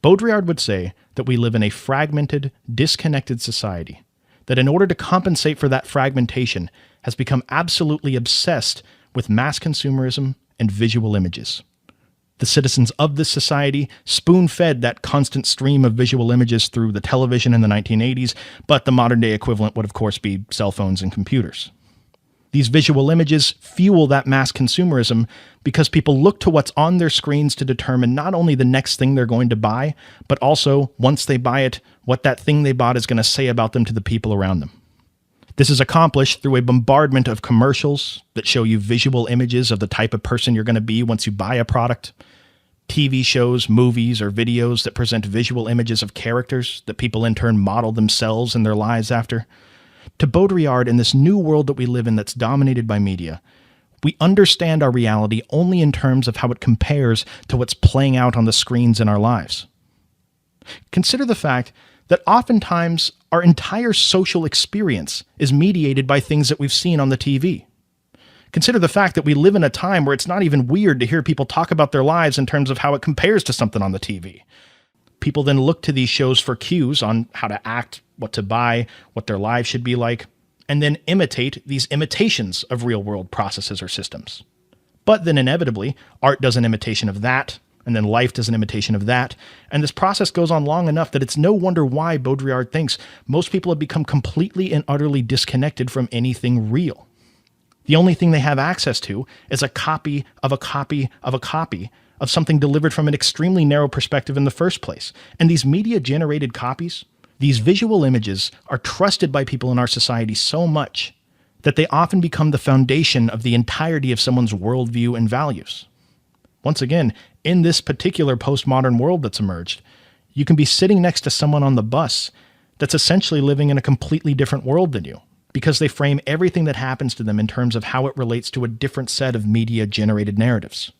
Baudrillard would say that we live in a fragmented, disconnected society that, in order to compensate for that fragmentation, has become absolutely obsessed with mass consumerism and visual images. The citizens of this society spoon-fed that constant stream of visual images through the television in the 1980s, but the modern-day equivalent would, of course, be cell phones and computers. These visual images fuel that mass consumerism because people look to what's on their screens to determine not only the next thing they're going to buy, but also, once they buy it, what that thing they bought is going to say about them to the people around them. This is accomplished through a bombardment of commercials that show you visual images of the type of person you're going to be once you buy a product, TV shows, movies, or videos that present visual images of characters that people in turn model themselves and their lives after. To Baudrillard, in this new world that we live in that's dominated by media, we understand our reality only in terms of how it compares to what's playing out on the screens in our lives. Consider the fact that oftentimes our entire social experience is mediated by things that we've seen on the TV. Consider the fact that we live in a time where it's not even weird to hear people talk about their lives in terms of how it compares to something on the TV. People then look to these shows for cues on how to act, what to buy, what their lives should be like, and then imitate these imitations of real-world processes or systems. But then inevitably, art does an imitation of that, and then life does an imitation of that, and this process goes on long enough that it's no wonder why Baudrillard thinks most people have become completely and utterly disconnected from anything real. The only thing they have access to is a copy of a copy of a copy of something delivered from an extremely narrow perspective in the first place. And these media-generated copies, these visual images, are trusted by people in our society so much that they often become the foundation of the entirety of someone's worldview and values. Once again, in this particular postmodern world that's emerged, you can be sitting next to someone on the bus that's essentially living in a completely different world than you, because they frame everything that happens to them in terms of how it relates to a different set of media-generated narratives.